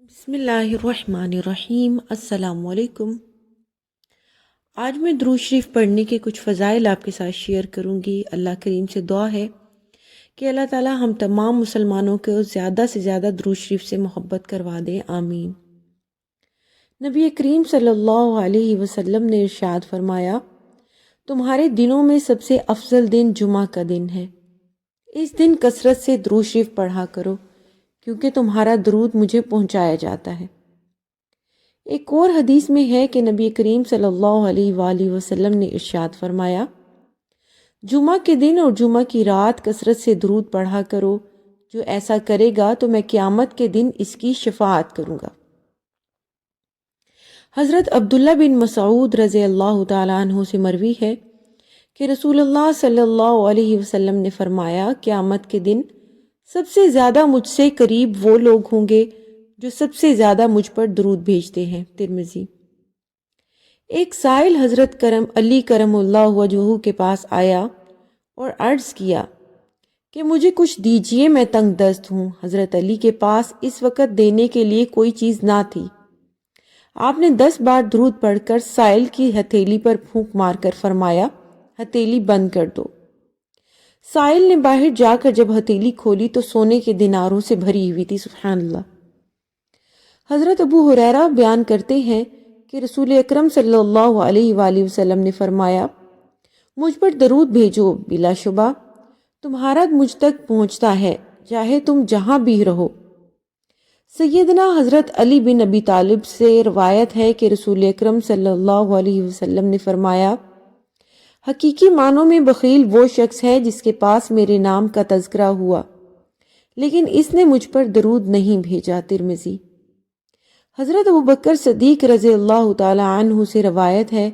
بسم اللہ الرحمن الرحیم۔ السلام علیکم۔ آج میں درود شریف پڑھنے کے کچھ فضائل آپ کے ساتھ شیئر کروں گی۔ اللہ کریم سے دعا ہے کہ اللہ تعالی ہم تمام مسلمانوں کو زیادہ سے زیادہ درود شریف سے محبت کروا دے، آمین۔ نبی کریم صلی اللہ علیہ وسلم نے ارشاد فرمایا، تمہارے دنوں میں سب سے افضل دن جمعہ کا دن ہے۔ اس دن کثرت سے درود شریف پڑھا کرو، کیونکہ تمہارا درود مجھے پہنچایا جاتا ہے۔ ایک اور حدیث میں ہے کہ نبی کریم صلی اللہ علیہ وآلہ وسلم نے ارشاد فرمایا، جمعہ کے دن اور جمعہ کی رات کثرت سے درود پڑھا کرو، جو ایسا کرے گا تو میں قیامت کے دن اس کی شفاعت کروں گا۔ حضرت عبداللہ بن مسعود رضی اللہ تعالیٰ عنہ سے مروی ہے کہ رسول اللہ صلی اللہ علیہ وسلم نے فرمایا، قیامت کے دن سب سے زیادہ مجھ سے قریب وہ لوگ ہوں گے جو سب سے زیادہ مجھ پر درود بھیجتے ہیں۔ ترمذی۔ ایک سائل حضرت علی کرم اللہ وجہہ کے پاس آیا اور عرض کیا کہ مجھے کچھ دیجئے، میں تنگ دست ہوں۔ حضرت علی کے پاس اس وقت دینے کے لیے کوئی چیز نہ تھی۔ آپ نے 10 بار درود پڑھ کر سائل کی ہتھیلی پر پھونک مار کر فرمایا، ہتھیلی بند کر دو۔ سائل نے باہر جا کر جب ہتھیلی کھولی تو سونے کے دیناروں سے بھری ہوئی تھی۔ سبحان اللہ۔ حضرت ابو ہریرہ بیان کرتے ہیں کہ رسول اکرم صلی اللہ علیہ وآلہ وسلم نے فرمایا، مجھ پر درود بھیجو، بلا شبہ تمہارا مجھ تک پہنچتا ہے، چاہے تم جہاں بھی رہو۔ سیدنا حضرت علی بن ابی طالب سے روایت ہے کہ رسول اکرم صلی اللہ علیہ وسلم نے فرمایا، حقیقی معنوں میں بخیل وہ شخص ہے جس کے پاس میرے نام کا تذکرہ ہوا لیکن اس نے مجھ پر درود نہیں بھیجا۔ ترمذی۔ حضرت ابوبکر صدیق رضی اللہ تعالی عنہ سے روایت ہے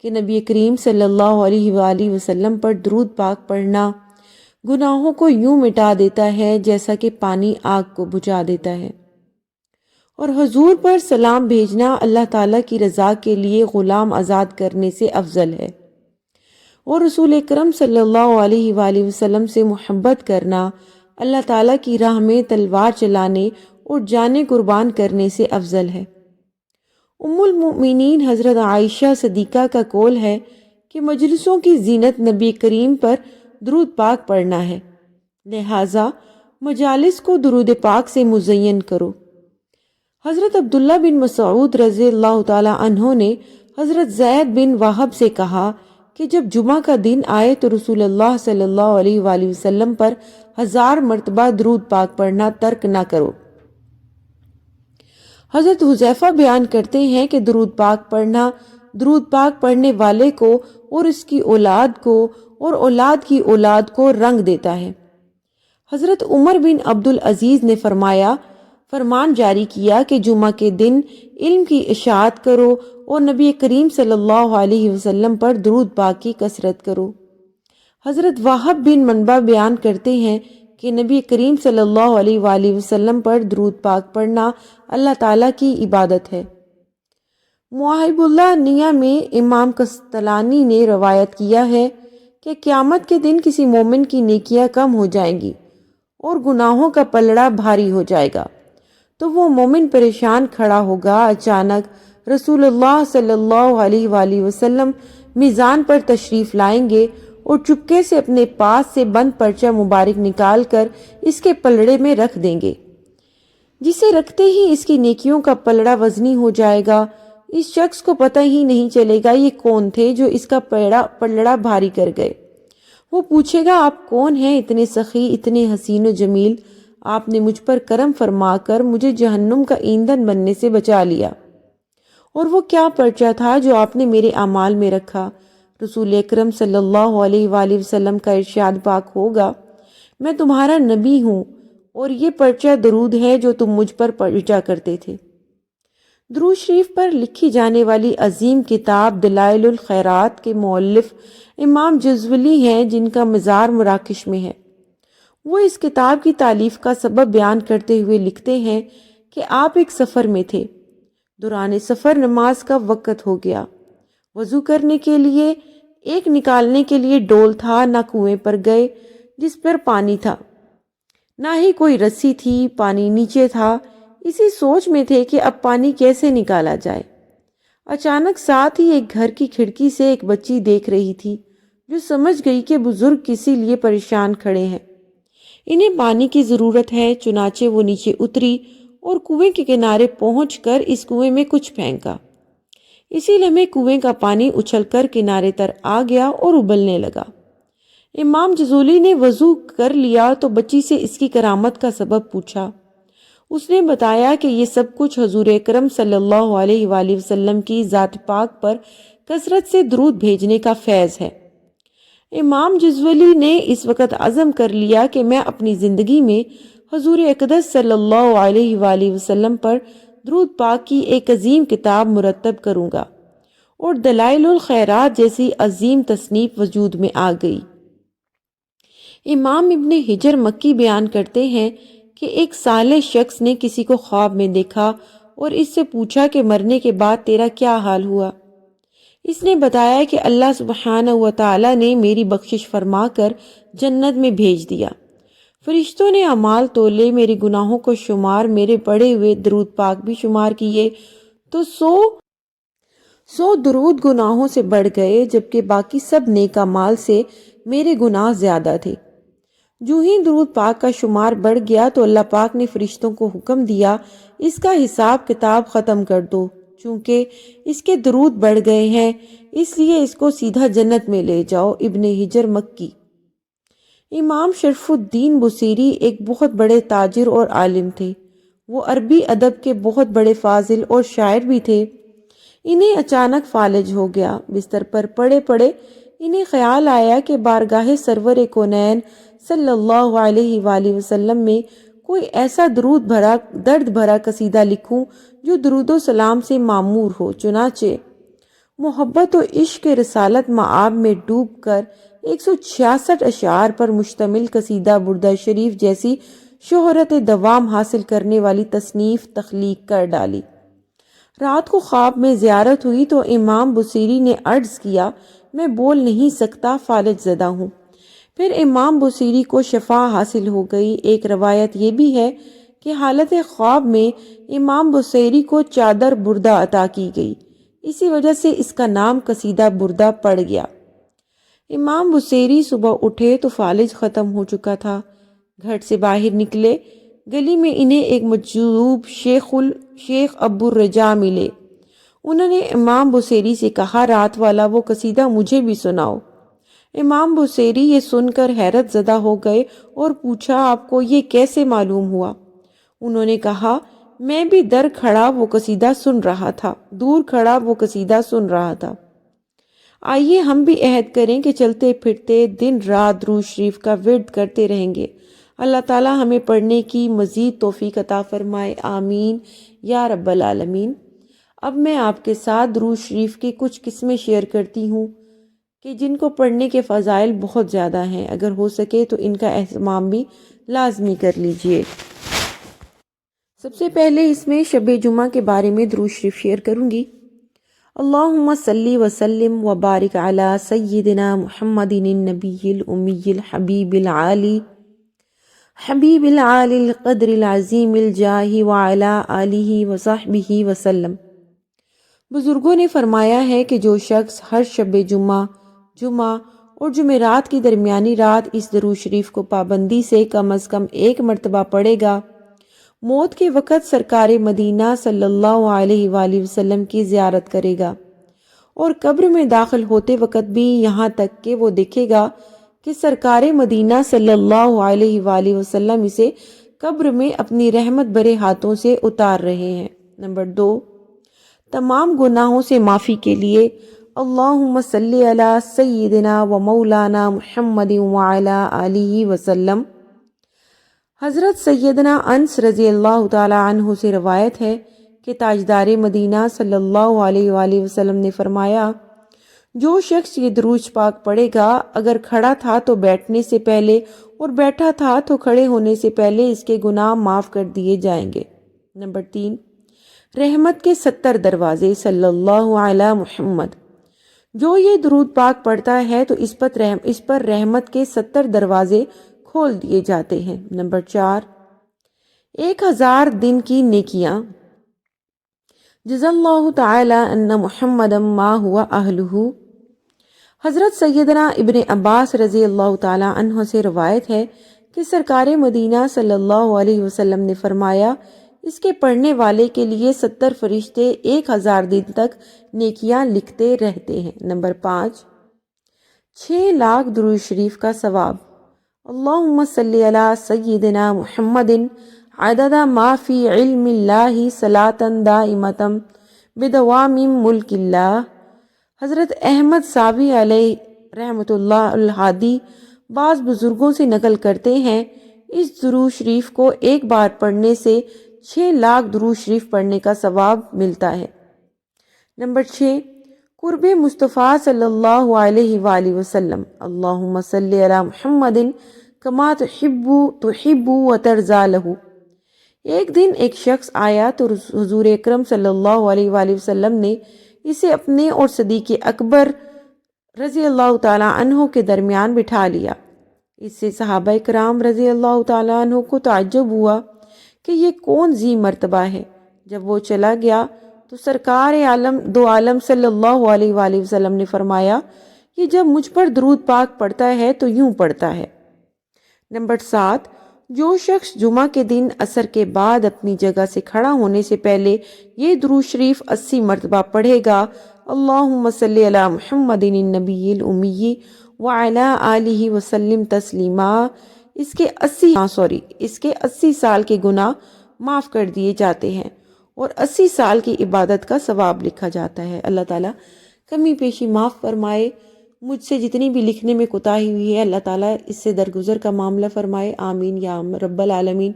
کہ نبی کریم صلی اللہ علیہ وآلہ وسلم پر درود پاک پڑھنا گناہوں کو یوں مٹا دیتا ہے جیسا کہ پانی آگ کو بجھا دیتا ہے، اور حضور پر سلام بھیجنا اللہ تعالیٰ کی رضا کے لیے غلام آزاد کرنے سے افضل ہے، اور رسول اکرم صلی اللہ علیہ وآلہ وسلم سے محبت کرنا اللہ تعالیٰ کی راہ میں تلوار چلانے اور جانیں قربان کرنے سے افضل ہے۔ ام المؤمنین حضرت عائشہ صدیقہ کا قول ہے کہ مجلسوں کی زینت نبی کریم پر درود پاک پڑھنا ہے، لہٰذا مجالس کو درود پاک سے مزین کرو۔ حضرت عبداللہ بن مسعود رضی اللہ تعالی عنہ نے حضرت زید بن وہب سے کہا کہ جب جمعہ کا دن آئے تو رسول اللہ صلی اللہ علیہ وآلہ وسلم پر 1000 مرتبہ درود پاک پڑھنا ترک نہ کرو۔ حضرت حذیفہ بیان کرتے ہیں کہ درود پاک پڑھنے والے کو اور اس کی اولاد کو اور اولاد کی اولاد کو رنگ دیتا ہے۔ حضرت عمر بن عبد العزیز نے فرمان جاری کیا کہ جمعہ کے دن علم کی اشاعت کرو اور نبی کریم صلی اللہ علیہ وسلم پر درود پاک کی کثرت کرو۔ حضرت وہب بن منبع بیان کرتے ہیں کہ نبی کریم صلی اللہ علیہ وآلہ وسلم پر درود پاک پڑھنا اللہ تعالیٰ کی عبادت ہے۔ مواہب اللہ نیہ میں امام قسطلانی نے روایت کیا ہے کہ قیامت کے دن کسی مومن کی نیکیاں کم ہو جائیں گی اور گناہوں کا پلڑا بھاری ہو جائے گا تو وہ مومن پریشان کھڑا ہوگا۔ اچانک رسول اللہ صلی اللہ علیہ وآلہ وسلم میزان پر تشریف لائیں گے اور چپکے سے اپنے پاس سے بند پرچہ مبارک نکال کر اس کے پلڑے میں رکھ دیں گے، جسے رکھتے ہی اس کی نیکیوں کا پلڑا وزنی ہو جائے گا۔ اس شخص کو پتہ ہی نہیں چلے گا یہ کون تھے جو اس کا پلڑا بھاری کر گئے۔ وہ پوچھے گا، آپ کون ہیں اتنے سخی، اتنے حسین و جمیل؟ آپ نے مجھ پر کرم فرما کر مجھے جہنم کا ایندھن بننے سے بچا لیا۔ اور وہ کیا پرچہ تھا جو آپ نے میرے اعمال میں رکھا؟ رسول اکرم صلی اللہ علیہ وآلہ وسلم کا ارشاد پاک ہوگا، میں تمہارا نبی ہوں اور یہ پرچہ درود ہے جو تم مجھ پر پڑھا کرتے تھے۔ درود شریف پر لکھی جانے والی عظیم کتاب دلائل الخیرات کے مؤلف امام جزولی ہیں، جن کا مزار مراکش میں ہے۔ وہ اس کتاب کی تالیف کا سبب بیان کرتے ہوئے لکھتے ہیں کہ آپ ایک سفر میں تھے، دوران سفر نماز کا وقت ہو گیا، وضو کرنے کے لیے ایک نکالنے کے لیے ڈول تھا، نہ کنویں پر گئے جس پر پانی تھا، نہ ہی کوئی رسی تھی، پانی نیچے تھا، اسی سوچ میں تھے کہ اب پانی کیسے نکالا جائے۔ اچانک ساتھ ہی ایک گھر کی کھڑکی سے ایک بچی دیکھ رہی تھی جو سمجھ گئی کہ بزرگ کسی لیے پریشان کھڑے ہیں، انہیں پانی کی ضرورت ہے۔ چنانچہ وہ نیچے اتری اور کنویں کے کنارے پہنچ کر اس کنویں میں کچھ پھینکا۔ اسی لمحے کنویں کا پانی اچھل کر کنارے تر آ گیا اور ابلنے لگا۔ امام جزولی نے وضو کر لیا تو بچی سے اس کی کرامت کا سبب پوچھا۔ اس نے بتایا کہ یہ سب کچھ حضور اکرم صلی اللہ علیہ وآلہ وسلم کی ذات پاک پر کثرت سے درود بھیجنے کا فیض ہے۔ امام جزولی نے اس وقت عزم کر لیا کہ میں اپنی زندگی میں حضور اقدس صلی اللہ علیہ وآلہ وسلم پر درود پاک کی ایک عظیم کتاب مرتب کروں گا، اور دلائل الخیرات جیسی عظیم تصنیف وجود میں آ گئی۔ امام ابن حجر مکی بیان کرتے ہیں کہ ایک صالح شخص نے کسی کو خواب میں دیکھا اور اس سے پوچھا کہ مرنے کے بعد تیرا کیا حال ہوا۔ اس نے بتایا کہ اللہ سبحانہ و تعالی نے میری بخشش فرما کر جنت میں بھیج دیا۔ فرشتوں نے اعمال تولے، میرے گناہوں کو شمار، میرے پڑھے ہوئے درود پاک بھی شمار کیے تو سو درود گناہوں سے بڑھ گئے، جبکہ باقی سب نیک اعمال سے میرے گناہ زیادہ تھے۔ جو ہی درود پاک کا شمار بڑھ گیا تو اللہ پاک نے فرشتوں کو حکم دیا اس کا حساب کتاب ختم کر دو، چونکہ اس کے درود بڑھ گئے ہیں، اس لیے اس کو سیدھا جنت میں لے جاؤ۔ ابن حجر مکی۔ امام شرف الدین بصیری ایک بہت بڑے تاجر اور عالم تھے۔ وہ عربی ادب کے بہت بڑے فاضل اور شاعر بھی تھے۔ انہیں اچانک فالج ہو گیا۔ بستر پر پڑے پڑے انہیں خیال آیا کہ بارگاہ سرور کونین صلی اللہ علیہ وآلہ وسلم میں کوئی ایسا درد بھرا قصیدہ لکھوں جو درود و سلام سے معمور ہو۔ چنانچہ محبت و عشق رسالت مآب میں ڈوب کر 166 اشعار پر مشتمل قصیدہ بردہ شریف جیسی شہرت دوام حاصل کرنے والی تصنیف تخلیق کر ڈالی۔ رات کو خواب میں زیارت ہوئی تو امام بصیری نے عرض کیا، میں بول نہیں سکتا، فالج زدہ ہوں۔ پھر امام بصیری کو شفا حاصل ہو گئی۔ ایک روایت یہ بھی ہے کہ حالت خواب میں امام بصیری کو چادر بردہ عطا کی گئی، اسی وجہ سے اس کا نام قصیدہ بردہ پڑ گیا۔ امام بصیری صبح اٹھے تو فالج ختم ہو چکا تھا۔ گھر سے باہر نکلے، گلی میں انہیں ایک مجذوب شیخ ابو الرجا ملے۔ انہوں نے امام بصیری سے کہا، رات والا وہ قصیدہ مجھے بھی سناؤ۔ امام بصیری یہ سن کر حیرت زدہ ہو گئے اور پوچھا، آپ کو یہ کیسے معلوم ہوا؟ انہوں نے کہا، میں بھی دور کھڑا وہ قصیدہ سن رہا تھا۔ آئیے ہم بھی عہد کریں کہ چلتے پھرتے دن رات درود شریف کا ورد کرتے رہیں گے۔ اللہ تعالی ہمیں پڑھنے کی مزید توفیق عطا فرمائے، آمین یا رب العالمین۔ اب میں آپ کے ساتھ درود شریف کی کچھ قسمیں شیئر کرتی ہوں کہ جن کو پڑھنے کے فضائل بہت زیادہ ہیں، اگر ہو سکے تو ان کا اہتمام بھی لازمی کر لیجئے۔ سب سے پہلے اس میں شب جمعہ کے بارے میں درود شریف شیئر کروں گی۔ اللہم صلی وسلم وبارک علی سیدنا محمد النبی الامی حبیب العالی القدر العظیم الجاہ وعلی آلہ وصحبہ وسلم۔ بزرگوں نے فرمایا ہے کہ جو شخص ہر شب جمعہ اور جمعرات کی درمیانی رات اس درود شریف کو پابندی سے کم از کم 1 مرتبہ پڑھے گا، موت کے وقت سرکار مدینہ صلی اللہ علیہ وآلہ وسلم کی زیارت کرے گا، اور قبر میں داخل ہوتے وقت بھی یہاں تک کہ وہ دیکھے گا کہ سرکار مدینہ صلی اللہ علیہ وآلہ وسلم اسے قبر میں اپنی رحمت بھرے ہاتھوں سے اتار رہے ہیں۔ نمبر 2، تمام گناہوں سے معافی کے لیے اللہم صلی علی سیدنا و مولانا محمد وعلی آلہ وسلم۔ حضرت سیدنا انس رضی اللہ تعالی عنہ سے روایت ہے کہ تاجدار مدینہ صلی اللہ علیہ وآلہ وسلم نے فرمایا، جو شخص یہ درود پاک پڑھے گا، اگر کھڑا تھا تو بیٹھنے سے پہلے اور بیٹھا تھا تو کھڑے ہونے سے پہلے اس کے گناہ معاف کر دیے جائیں گے۔ نمبر 3، رحمت کے 70 دروازے صلی اللہ علی محمد۔ جو یہ درود پاک پڑھتا ہے تو اس پر رحمت کے 70 دروازے کھول دیے جاتے ہیں۔ نمبر 4، 1000 دن کی نیکیاں۔ جزا اللہ تعالی ان محمد ما ہوا اہلہ۔ حضرت سیدنا ابن عباس رضی اللہ تعالی عنہ سے روایت ہے کہ سرکار مدینہ صلی اللہ علیہ وسلم نے فرمایا، اس کے پڑھنے والے کے لیے 70 فرشتے 1000 دن تک نیکیاں لکھتے رہتے ہیں۔ نمبر 5، 6 لاکھ درود شریف کا ثواب۔ اللہم صلی علی سیدنا محمد عدد ما فی علم اللہ صلاۃ دائمۃ بدوام ملک اللہ۔ حضرت احمد صاوی علیہ رحمۃ اللہ الہادی بعض بزرگوں سے نقل کرتے ہیں، اس درود شریف کو ایک بار پڑھنے سے 6 لاکھ درود شریف پڑھنے کا ثواب ملتا ہے۔ نمبر 6، قرب مصطفیٰ صلی اللہ علیہ وآلہ وسلم۔ اللہم صلی علی محمد کما تحب و ترضی لہ۔ ایک دن ایک شخص آیا تو حضور اکرم صلی اللہ علیہ وآلہ وسلم نے اسے اپنے اور صدیق اکبر رضی اللہ تعالی عنہ کے درمیان بٹھا لیا۔ اس سے صحابہ کرام رضی اللہ تعالی عنہ کو تعجب ہوا کہ یہ کون ذی مرتبہ ہے۔ جب وہ چلا گیا تو سرکار دو عالم صلی اللہ علیہ وآلہ وسلم نے فرمایا، یہ جب مجھ پر درود پاک پڑھتا ہے تو یوں پڑھتا ہے۔ نمبر 7، جو شخص جمعہ کے دن عصر کے بعد اپنی جگہ سے کھڑا ہونے سے پہلے یہ درود شریف 80 مرتبہ پڑھے گا، اللہم صلی علی محمد النبی الامی وعلی آلہ وسلم تسلیما، اس کے 80 سال کے گناہ معاف کر دیے جاتے ہیں اور 80 سال کی عبادت کا ثواب لکھا جاتا ہے۔ اللہ تعالیٰ کمی پیشی معاف فرمائے، مجھ سے جتنی بھی لکھنے میں کوتاہی ہوئی ہے اللہ تعالیٰ اس سے درگزر کا معاملہ فرمائے، آمین یا رب العالمین۔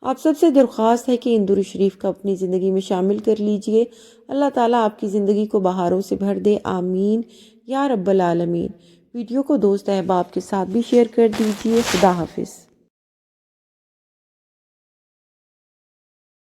آپ سب سے درخواست ہے کہ ان درود شریف کا اپنی زندگی میں شامل کر لیجئے، اللہ تعالیٰ آپ کی زندگی کو بہاروں سے بھر دے، آمین یا رب العالمین۔ ویڈیو کو دوست احباب کے ساتھ بھی شیئر کر دیجئے۔ خدا حافظ۔